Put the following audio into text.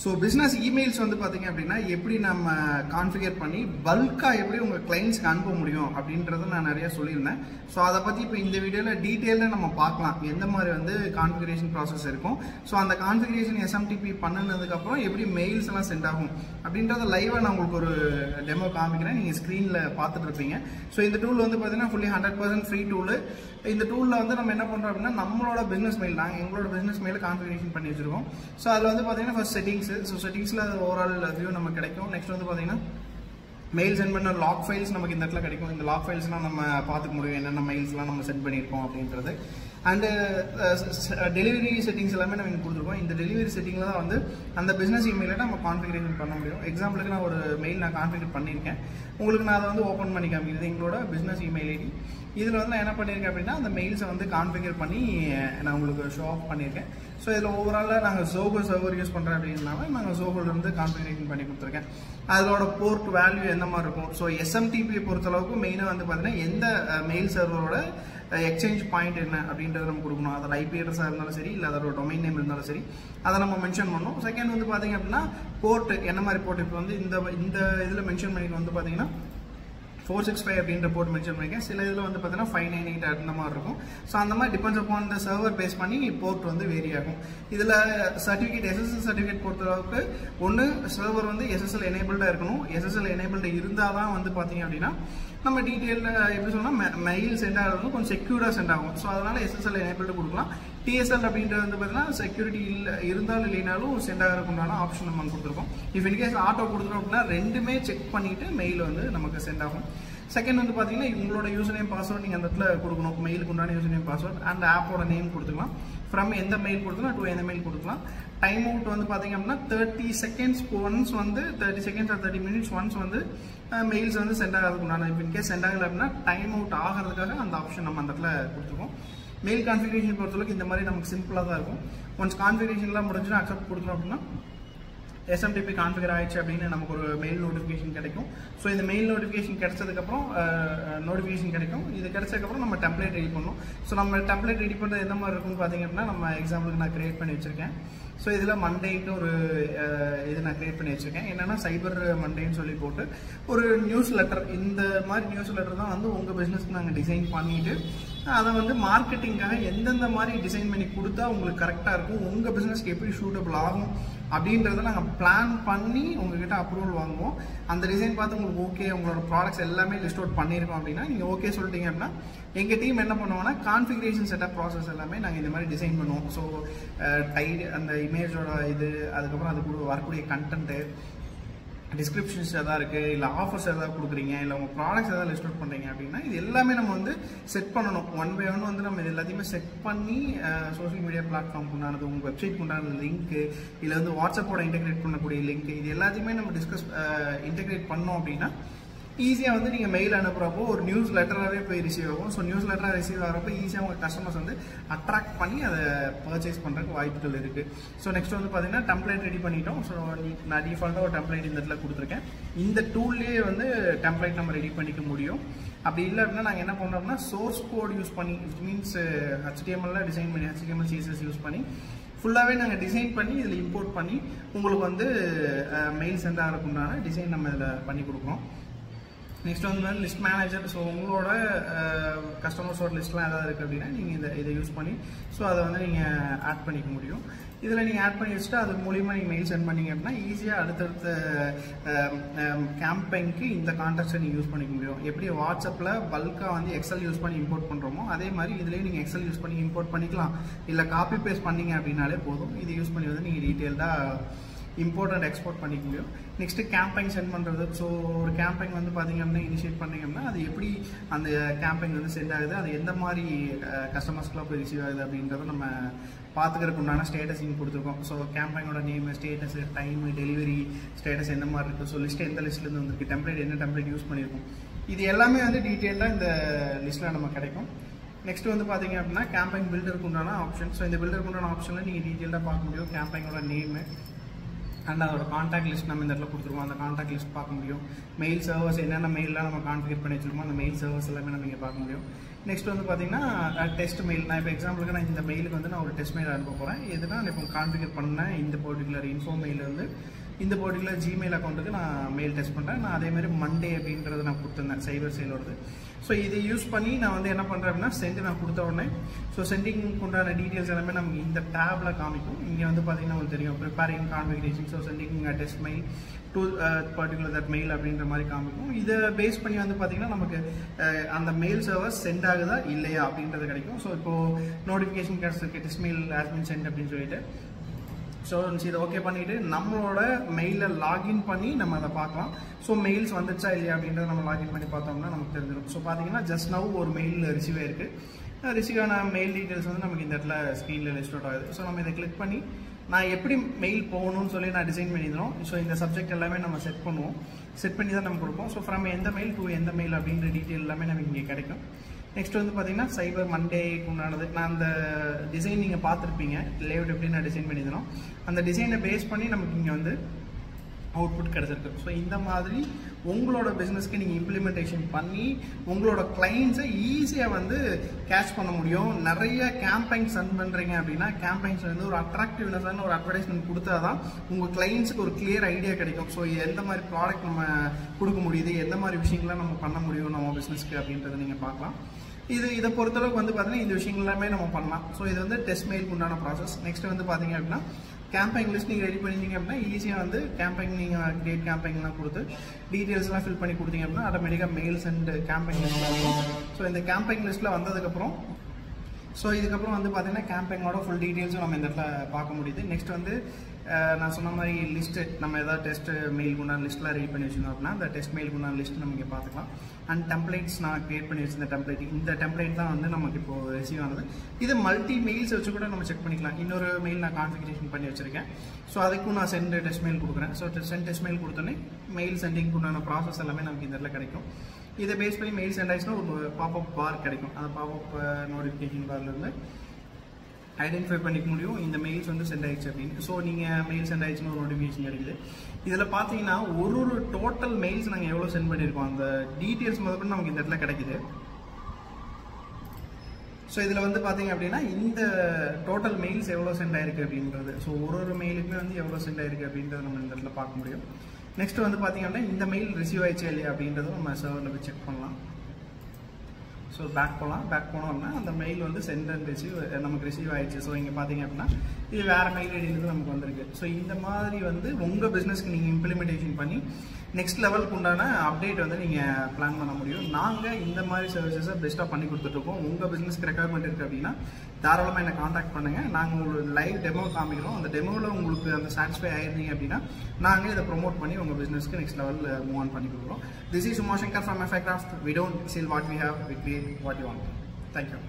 So business emails வந்து பார்த்தீங்க அப்படின்னா எப்படி நம்ம கான்ஃபிகர் பண்ணி பல்காக எப்படி உங்கள் கிளைண்ட்ஸ்க்கு அனுப்ப முடியும் அப்படின்றத நான் நிறைய சொல்லியிருந்தேன். ஸோ அதை பற்றி இப்போ இந்த வீடியோவில் டீட்டெயிலாக நம்ம பார்க்கலாம் எந்த மாதிரி வந்து கான்ஃபிகரேஷன் ப்ராசஸ் இருக்கும். ஸோ அந்த கான்ஃபிகரேஷன் எஸ்எம்டிபி பண்ணினதுக்கப்புறம் எப்படி மெயில்ஸ் எல்லாம் சென்ட் ஆகும் அப்படின்றத லைவாக நான் உங்களுக்கு ஒரு டெமோ காமிக்கிறேன். நீங்கள் ஸ்க்ரீனில் பார்த்துட்டு இருப்பீங்க. ஸோ இந்த டூல் வந்து பார்த்தீங்கன்னா ஃபுல்லி 100% ஃப்ரீ டூலு. இந்த டூலில் வந்து நம்ம என்ன பண்ணுறோம் அப்படின்னா நம்மளோட பிஸ்னஸ் மெயில் நாங்கள் எங்களோட பிஸ்னஸ் மெயிலை கான்ஃபிகரேஷன் பண்ணி வச்சிருக்கோம். ஸோ அதில் வந்து பார்த்தீங்கன்னா ஃபர்ஸ்ட் செட்டிங்ஸ். ஸோ செட்டிங்ஸில் அது ஓவரால் வியூ நமக்கு கிடைக்கும். நெக்ஸ்ட் வந்து பார்த்தீங்கன்னா மெயில் சென்ட் பண்ண லாக் ஃபைல்ஸ் நமக்கு இந்த இடத்துல கிடைக்கும். இந்த லாக் ஃபைல்ஸ்லாம் நம்ம பார்த்துக்க முடியும் என்னென்ன மெயில்ஸ்லாம் நம்ம சென்ட் பண்ணியிருக்கோம் அப்படின்றது. அண்டு டெலிவரி செட்டிங்ஸ் எல்லாமே நம்ம இங்கே கொடுத்துருக்கோம். இந்த டெலிவரி செட்டிங்கில் தான் வந்து அந்த பிஸ்னஸ் இமெயிலை நம்ம கான்ஃபிகரேஷன் பண்ண முடியும். எக்ஸாம்பிளுக்கு நான் ஒரு மெயில் நான் கான்ஃபிகர் பண்ணியிருக்கேன். உங்களுக்கு நான் அதை வந்து ஓப்பன் பண்ணி காமிக்கிறது எங்களோட பிஸ்னஸ் இமெயில் ஐடி. இதில் வந்து நான் என்ன பண்ணியிருக்கேன் அப்படின்னா அந்த மெயில்ஸை வந்து கான்ஃபிகர் பண்ணி நான் உங்களுக்கு ஷோ ஆஃப் பண்ணியிருக்கேன். ஸோ இதில் ஓவராலாக நாங்கள் ஜோகோ சர்வர் யூஸ் பண்ணுறேன் அப்படின்னால நாங்கள் ஜோகோலேருந்து கான்ஃபிகரேஷன் பண்ணி கொடுத்துருக்கேன். அதோட போர்ட் வேல்யூ எந்த மாதிரி இருக்கும். ஸோ எஸ்எம்டிபியை பொறுத்தளவுக்கு மெயினாக வந்து பார்த்தீங்கன்னா எந்த மெயில் சர்வரோட எக்ஸ்சேஞ்ச் பாயிண்ட் என்ன அப்படின்றத நம்ம கொடுக்கணும். அதில் ஐபி அட்ரஸாக இருந்தாலும் சரி, இல்லை அதோட டொமைன் நேம் இருந்தாலும் சரி, அதை நம்ம மென்ஷன் பண்ணணும். செகண்ட் வந்து பார்த்தீங்க அப்படின்னா போர்ட் என்ன மாதிரி போர்ட். இப்போ வந்து இந்த இதில் மென்ஷன் பண்ணி வந்து பார்த்தீங்கன்னா 465 அப்படின்ற போர்ட் மென்ஷன் பண்ணியிருக்கேன். சில இதில் வந்து பார்த்தீங்கன்னா 598 அந்த மாதிரி இருக்கும். ஸோ அந்த மாதிரி டிபெண்ட்ஸ் அப்பான் இந்த சர்வர் பேஸ் பண்ணி போர்ட் வந்து வேரி ஆகும். இதில் சர்டிஃபிகேட் எஸ்எஸ்எல் சர்டிஃபிகேட் பொறுத்தளவுக்கு ஒன்று சர்வர் வந்து எஸ்எஸ்எல் எனேபிள்டாக இருக்கணும். எஸ்எஸ்எல் எனேபிள்டு இருந்தால் தான் வந்து பார்த்தீங்க அப்படின்னா நம்ம டீட்டெயிலில் எப்படி சொன்னால் மெயில் சென்ட் ஆகிறது கொஞ்சம் செக்யூர்டாக சென்ட் ஆகும். ஸோ அதனால் எஸ்எஸ்எல் எனேபிள்டு கொடுக்கலாம். டிஎஸ்எல் அப்படின்றது வந்து பார்த்தீங்கன்னா செக்யூரிட்டி இல்லை இருந்தாலும் இல்லைனாலும் சென்ட் ஆகிறதுக்கு உண்டான ஆப்ஷன் நம்ம கொடுத்துருக்கோம். இஃப் இன்கேஸ் ஆட்டோ கொடுத்துருக்கோம் அப்படின்னா ரெண்டுமே செக் பண்ணிவிட்டு மெயில் வந்து நமக்கு சென்ட் ஆகும். செகண்ட் வந்து பார்த்தீங்கன்னா உங்களோட யூசர் நேம் பாஸ்வேர்ட் நீங்கள் அந்த இடத்துல கொடுக்கணும். மெயிலுக்கு உண்டான யூசர் நேம் பாஸ்வேர்ட் அண்ட் ஆப்போட நேம் கொடுத்துக்கலாம். ஃப்ரம் எந்த மெயில் கொடுக்கலாம் டு எந்த மெயில் கொடுக்கலாம். டைம் அவுட் வந்து பார்த்தீங்க அப்படின்னா 30 செகண்ட்ஸ் ஒன்ஸ் வந்து 30 செகண்ட்ஸ் ஆர் 30 மினிட்ஸ் ஒன்ஸ் வந்து மெயில்ஸ் வந்து சென்ட் ஆகிறதுக்கு உண்டான. இப்போ இன்கேஸ் சென்ட் ஆகலை அப்படின்னா டைம் அவுட் ஆகிறதுக்காக அந்த ஆப்ஷன் நம்ம அந்த இடத்துல கொடுத்துருக்கோம். மெயில் கான்ஃபிகரேஷன் பொறுத்தளவுக்கு இந்த மாதிரி நமக்கு சிம்பிளாக தான் இருக்கும். ஒன்ஸ் கான்ஃபிகரேஷன்லாம் முடிஞ்சுன்னா அக்செப்ட் கொடுத்துரும் அப்படின்னா எஸ்எம்டிபி கான்ஃபிகர் ஆயிடுச்சு அப்படின்னு நமக்கு ஒரு மெயில் நோட்டிஃபிகேஷன் கிடைக்கும். ஸோ இந்த மெயில் நோட்டிஃபிகேஷன் கிடைச்சதுக்கப்புறம் நோட்டிஃபிகேஷன் கிடைக்கும். இது கிடைச்சதுக்கப்புறம் நம்ம டெம்ப்ளேட் ரெடி பண்ணணும். ஸோ நம்ம டெம்ப்ளேட் ரெடி பண்ணுறது எந்த மாதிரி இருக்குன்னு பார்த்தீங்க அப்படின்னா நம்ம எக்ஸாம்பிளுக்கு நான் கிரியேட் பண்ணி வச்சிருக்கேன். ஸோ இதில் மண்டேக்கு ஒரு இது நான் கிரியேட் பண்ணி வச்சுருக்கேன். என்னென்னா சைபர் மண்டேன்னு சொல்லி போட்டு ஒரு நியூஸ் லெட்டர். இந்த மாதிரி நியூஸ் லெட்டர் தான் வந்து உங்கள் பிஸ்னஸ்க்கு நாங்கள் டிசைன் பண்ணிவிட்டு அதை வந்து மார்க்கெட்டிங்காக எந்தெந்த மாதிரி டிசைன் பண்ணி கொடுத்தா உங்களுக்கு கரெக்டாக இருக்கும், உங்கள் பிஸ்னஸ்க்கு எப்படி சூட்டபிள் ஆகும் அப்படின்றத நாங்கள் பிளான் பண்ணி உங்ககிட்ட அப்ரூவல் வாங்குவோம். அந்த டிசைன் பார்த்து உங்களுக்கு ஓகே, உங்களோட ப்ராடக்ட்ஸ் எல்லாமே லிஸ்ட் அவுட் பண்ணியிருக்கோம் அப்படின்னா நீங்கள் ஓகே சொல்லிட்டீங்க அப்படின்னா எங்கள் டீம் என்ன பண்ணுவோம்னா கான்ஃபிகரேஷன் செட்டப் ப்ராசஸ் எல்லாமே நாங்கள் இந்த மாதிரி டிசைன் பண்ணுவோம். ஸோ அந்த இமேஜோட இது, அதுக்கப்புறம் அது கூட வரக்கூடிய கண்டென்ட்டு, டிஸ்கிரிப்ஷன்ஸ் எதாவது இருக்குது, இல்லை ஆஃபர்ஸ் எதாவது கொடுக்குறீங்க, இல்லை உங்கள் ப்ராடக்ட்ஸ் எதாவது லிஸ்ட் அவுட் பண்ணுறீங்க அப்படின்னா இது எல்லாமே நம்ம வந்து செட் பண்ணணும். ஒன் பை ஒன் வந்து நம்ம இது எல்லாத்தையுமே செட் பண்ணி சோஷியல் மீடியா பிளாட்ஃபார்முக்கு உண்டானது, உங்கள் வெப்சைட்க்கு உண்டான லிங்க்கு, இல்லை வந்து வாட்ஸ்அப்போட இன்டெகிரேட் பண்ணக்கூடிய லிங்க், இது எல்லாத்தையுமே நம்ம இன்டெகிரேட் பண்ணோம் அப்படின்னா ஈஸியாக வந்து நீங்கள் மெயில் அனுப்புகிறப்போ ஒரு நியூஸ் லெட்டராகவே போய் ரிசீவ் ஆகும். ஸோ நியூஸ் லெட்டராக ரிசீவ் ஆகிறப்போ ஈஸியாக உங்கள் கஸ்டமர்ஸ் வந்து அட்ராக்ட் பண்ணி அதை பர்ச்சேஸ் பண்ணுறதுக்கு வாய்ப்புகள் இருக்குது. ஸோ நெக்ஸ்ட் வந்து பார்த்தீங்கன்னா டெம்ப்ளேட் ரெடி பண்ணிட்டோம். ஸோ நான் டிஃபால்ட்டாக ஒரு டெம்ப்ளேட் இந்த இடத்துல கொடுத்துருக்கேன். இந்த டூல்லேயே வந்து டெம்ப்ளேட் நம்ம ரெடி பண்ணிக்க முடியும். அப்படி இல்லை அப்படின்னா நாங்கள் என்ன பண்ணுறோம்னா சோர்ஸ் கோட் யூஸ் பண்ணி, இட் மீன்ஸ் HTML டிசைன் பண்ணி HTML CSS யூஸ் பண்ணி ஃபுல்லாகவே நாங்கள் டிசைன் பண்ணி இதில் இம்போர்ட் பண்ணி உங்களுக்கு வந்து மெயில் சென்ட் ஆகிறதுக்குண்டான டிசைன் நம்ம இதில் பண்ணி கொடுக்குறோம். நெக்ஸ்ட் வந்து லிஸ்ட் மேனேஜர். ஸோ உங்களோட கஸ்டமர்ஸோட லிஸ்ட்லாம் எதாவது இருக்குது அப்படின்னா நீங்கள் இதை யூஸ் பண்ணி ஸோ அதை வந்து நீங்கள் ஆட் பண்ணிக்க முடியும். இதில் நீங்கள் ஆட் பண்ணி வச்சுட்டு அது மூலிமா நீங்கள் மெயில் சென்ட் பண்ணிங்க அப்படின்னா ஈஸியாக அடுத்தடுத்த கேம்பெயினுக்கு இந்த கான்டாக்ட்ஸை நீங்கள் யூஸ் பண்ணிக்க முடியும். எப்படி வாட்ஸ்அப்பில் பல்காக வந்து எக்ஸல் யூஸ் பண்ணி இம்போர்ட் பண்ணுறோமோ அதே மாதிரி இதுலேயும் நீங்கள் எக்ஸல் யூஸ் பண்ணி இம்போர்ட் பண்ணிக்கலாம். இல்லை காப்பி பேஸ்ட் பண்ணிங்க அப்படின்னாலே போதும். இது யூஸ் பண்ணி வந்து நீங்கள் டீட்டெயில்டாக இம்போர்ட் அண்ட் எக்ஸ்போர்ட் பண்ணிக்க முடியும். நெக்ஸ்ட்டு கேம்பெயின் சென்ட் பண்ணுறது. ஸோ ஒரு கேம்பெயின் வந்து பார்த்தீங்க அப்படின்னா இனிஷியேட் பண்ணிங்கன்னா அது எப்படி அந்த கேம்பெயின் வந்து சென்ட் ஆகுது, அது எந்த மாதிரி கஸ்டமர்ஸ்க்குலாம் போய் ரிசீவ் ஆகுது அப்படின்றத நம்ம பார்த்துக்கிறதுக்கு உண்டான ஸ்டேட்டஸ் இங்கே கொடுத்துருக்கோம். ஸோ கேம்பெயினோட name, status, time, delivery status எந்த மாதிரி இருக்குது, ஸோ லிஸ்ட் எந்த லிஸ்ட்லேருந்து வந்துருக்கு, டெம்ப்ளேட் என்ன டெம்ப்ளேட் யூஸ் பண்ணியிருக்கோம், இது எல்லாமே வந்து டீட்டெயிலாக இந்த லிஸ்ட்டில் நம்ம கிடைக்கும். நெக்ஸ்ட் வந்து பார்த்தீங்க அப்படின்னா கேம்பெயின் பில்டருக்கு உண்டான ஆப்ஷன். ஸோ இந்த பில்டருக்கு உண்டான ஆப்ஷனில் நீங்கள் டீட்டெயிலாக பார்க்க முடியும். கேம்பெயினோட நேமு அண்ட் அதோட கான்டாக்ட் லிஸ்ட் நம்ம இந்த இடத்துல கொடுத்துருவோம். அந்த கான்டாக்ட் லிஸ்ட் பார்க்க முடியும். மெயில் சர்வர்ஸ் என்னென்ன மெயிலெலாம் நம்ம கான்ஃபிகர் பண்ணி வச்சுருக்கோம் அந்த மெயில் சர்வர்ஸ் எல்லாமே நம்ம இங்கே பார்க்க முடியும். நெக்ஸ்ட் வந்து பார்த்தீங்கன்னா டெஸ்ட் மெயில். நான் இப்போ எக்ஸாம்பிளுக்கு நான் இந்த மெயிலுக்கு வந்து நான் ஒரு டெஸ்ட் மெயில் அனுப்ப போகிறேன். எதுனா நான் இப்போ கான்ஃபிகர் பண்ணேன் இந்த பர்டிகுலர் இன்ஃபோ மெயில் வந்து இந்த பர்டிகுலர் ஜிமெயில் அக்கௌண்ட்டுக்கு நான் மெயில் டெஸ்ட் பண்ணுறேன். நான் அதேமாதிரி மண்டே அப்படின்றத நான் கொடுத்துருந்தேன் சைபர் சேலோடது. ஸோ இதை யூஸ் பண்ணி நான் வந்து என்ன பண்ணுறேன் அப்படின்னா சென்ட் நான் கொடுத்த உடனே ஸோ சென்டிங்க்கு உண்டான டீட்டெயில்ஸ் எல்லாமே நமக்கு இந்த டேப்பில் காமிக்கும். இங்கே வந்து பார்த்தீங்கன்னா உங்களுக்கு தெரியும் preparing configuration, so sending test mail to particular that mail அப்படின்ற மாதிரி காமிக்கும். இதை பேஸ் பண்ணி வந்து பார்த்தீங்கன்னா நமக்கு அந்த மெயில் சர்வர் சென்ட் ஆகுதா இல்லையா அப்படின்றது கிடைக்கும். ஸோ இப்போது நோட்டிஃபிகேஷன் கிடைச்சிருக்கு test mail has been send அப்படின்னு சொல்லிட்டு. ஸோ இதை ஓகே பண்ணிவிட்டு நம்மளோட மெயிலில் லாகின் பண்ணி நம்ம அதை பார்க்கலாம். ஸோ மெயில்ஸ் வந்துச்சா இல்லையா அப்படின்றத நம்ம லாகின் பண்ணி பார்த்தோம்னா நமக்கு தெரிஞ்சிடும். ஸோ பார்த்தீங்கன்னா ஜஸ்ட் நவ் ஒரு மெயில் ரிசீவ் ஆயிருக்கு. ரிசீவ் ஆன மெயில் டீட்டெயில்ஸ் வந்து நமக்கு இந்த இடத்துல ஸ்க்ரீனில் லிஸ்ட் அவுட் ஆகுது. ஸோ நம்ம இதை கிளிக் பண்ணி நான் எப்படி மெயில் போகணும்னு சொல்லி நான் டிசைன் பண்ணியிருந்தோம். ஸோ இந்த சப்ஜெக்ட் எல்லாமே நம்ம செட் பண்ணுவோம். செட் பண்ணி தான் நம்ம கொடுப்போம். ஸோ ஃப்ரம் எந்த மெயில் டு எந்த மெயில் அப்படின்ற டீட்டெயில் எல்லாமே நமக்கு இங்கே கிடைக்கும். நெக்ஸ்ட் வந்து பார்த்தீங்கன்னா சைபர் மண்டேக்கு உண்டானது நான் அந்த டிசைன் நீங்கள் பார்த்துருப்பீங்க லேஅவுட் எப்படி நான் டிசைன் பண்ணியிருந்தோம். அந்த டிசைனை பேஸ் பண்ணி நமக்கு இங்கே வந்து அவுட்புட் கிடச்சிருக்கு. ஸோ இந்த மாதிரி உங்களோட பிஸ்னஸ்க்கு நீங்கள் இம்ப்ளிமெண்டேஷன் பண்ணி உங்களோட கிளைண்ட்ஸை ஈஸியாக வந்து கேட்ச் பண்ண முடியும். நிறைய கேம்பெயின்ஸ் ரன் பண்ணுறீங்க அப்படின்னா கேம்பெயின்ஸ் வந்து ஒரு அட்ராக்டிவ்னஸான ஒரு அட்வர்டைஸ்மெண்ட் கொடுத்தா தான் உங்கள் கிளைண்ட்ஸுக்கு ஒரு கிளியர் ஐடியா கிடைக்கும். ஸோ எந்த மாதிரி ப்ராடக்ட் நம்ம கொடுக்க முடியுது, எந்த மாதிரி விஷயங்கள்லாம் நம்ம பண்ண முடியும் நம்ம பிஸ்னஸ்க்கு அப்படின்றத நீங்கள் பார்க்கலாம். இதை பொறுத்தளவுக்கு வந்து பார்த்தீங்கன்னா இந்த விஷயங்கள் எல்லாமே நம்ம பண்ணலாம். ஸோ இது வந்து டெஸ்ட் மெயிலுக்கு உண்டான ப்ராசஸ். நெக்ஸ்ட் வந்து பார்த்தீங்க அப்படின்னா கேம்பெயின் லிஸ்ட் நீங்கள் ரெடி பண்ணிட்டீங்க அப்படின்னா ஈஸியாக வந்து கேம்பெயின் நீங்கள் கிரியேட் கேம்பெயின்லாம் கொடுத்து டீட்டெயில்ஸ்லாம் ஃபில் பண்ணி கொடுத்தீங்க அப்படின்னா ஆட்டோமேட்டிக்காக மெயில்ஸ் அண்ட் கேம்பெயின் லிஸ்ட் ஆகும். ஸோ இந்த கேம்பெயின் லிஸ்ட்டில் வந்ததுக்கப்புறம் ஸோ இதுக்கப்புறம் வந்து பார்த்தீங்கன்னா கேம்பெயினோட ஃபுல் டீட்டெயில்ஸும் நம்ம இந்த இடத்துல பார்க்க முடியுது. நெக்ஸ்ட் வந்து நான் சொன்ன மாதிரி லிஸ்ட்டு நம்ம ஏதாவது டெஸ்ட் மெயிலுக்கு உண்டான லிஸ்ட்லாம் ரெடி பண்ணி வச்சுருந்தோம் அப்படின்னா அந்த டெஸ்ட் மெயிலுக்கு உண்டான லிஸ்ட் நம்ம இங்கே பார்த்துக்கலாம். அண்ட் டெம்ப்ளேட்ஸ் நான் கிரியேட் பண்ணி வச்சிருந்த டெம்ப்ளேட், இந்த டெம்ப்ளேட் தான் வந்து நமக்கு இப்போது ரிசீவ் ஆனது. இது மல்டி மெயில்ஸ் வச்சு கூட நம்ம செக் பண்ணிக்கலாம். இன்னொரு மெயில் நான் கான்ஃபிகரேஷன் பண்ணி வச்சிருக்கேன். ஸோ அதுக்கும் நான் சென்ட் டெஸ்ட் மெயில் கொடுக்குறேன். ஸோ சென்ட் டெஸ்ட் மெயில் கொடுத்தோன்னே மெயில் சென்டிங்க்கு உண்டான ப்ராசஸ் எல்லாமே நமக்கு இந்த இடத்துல கிடைக்கும். இதை பேஸ் பண்ணி மெயில் சென்ட் ஆயிடுச்சுன்னா ஒரு பாப்அப் பார் கிடைக்கும். அந்த பாப்அப் நோட்டிஃபிகேஷன் பார்லேருந்து ஐடென்டிஃபை பண்ணிக்க முடியும் இந்த மெயில்ஸ் வந்து சென்ட் ஆயிடுச்சு அப்படின்னு. ஸோ நீங்கள் மெயில் சென்ட் ஆயிடுச்சுன்னு ஒரு நோட்டிஃபிகேஷன் கிடைக்குது. இதில் பார்த்தீங்கன்னா ஒரு டோட்டல் மெயில்ஸ் நாங்கள் எவ்வளோ சென்ட் பண்ணியிருக்கோம் அந்த டீட்டெயில்ஸ் முதல்ல நமக்கு இந்த இடத்துல கிடைக்குது. ஸோ இதில் வந்து பார்த்தீங்க அப்படின்னா இந்த டோட்டல் மெயில்ஸ் எவ்வளோ சென்ட் ஆயிருக்கு அப்படின்றது, ஸோ ஒரு மெயிலுக்குமே வந்து எவ்வளோ சென்ட் ஆயிருக்கு அப்படின்றத நம்ம இந்த இடத்துல பார்க்க முடியும். நெக்ஸ்ட் வந்து பார்த்தீங்க அப்படின்னா இந்த மெயில் ரிசீவ் ஆயிடுச்சு இல்லையா அப்படின்றதும் நம்ம சர்வரில் போய் செக் பண்ணலாம். ஸோ பேக் போனோம் அப்படின்னா அந்த மெயில் வந்து சென்ட் அண்ட் ரிசீவ் நமக்கு ரிசீவ் ஆயிடுச்சு. ஸோ இங்கே பார்த்தீங்க அப்படின்னா இது வேறு மெயில் ஐடியிலிருந்து நமக்கு வந்திருக்கு. ஸோ இந்த மாதிரி வந்து உங்கள் பிஸ்னஸ்க்கு நீங்கள் இம்ப்ளிமெண்டேஷன் பண்ணி நெக்ஸ்ட் லெவலுக்கு உண்டான அப்டேட் வந்து நீங்கள் பிளான் பண்ண முடியும். நாங்கள் இந்த மாதிரி சர்வீசஸை பெஸ்ட்டாக பண்ணி கொடுத்துட்ருக்கோம். உங்கள் பிஸ்னஸ்க்கு ரெக்குவயர்மெண்ட் இருக்குது அப்படின்னா தாராளமாக என்னை காண்டாக்ட் பண்ணுங்கள். நாங்கள் ஒரு லைவ் டெமோ காமிக்கிறோம். அந்த டெமோவில் உங்களுக்கு அந்த சாட்டிஸ்ஃபை ஆயிருந்தீங்க அப்படின்னா நாங்கள் இதை ப்ரொமோட் பண்ணி உங்கள் பிஸ்னஸ்க்கு நெக்ஸ்ட் லெவலில் மூவ் ஆன் பண்ணி கொடுக்குறோம். This is Umashankar from FI Craft. We don't sell what we have, we create what you want. Thank you.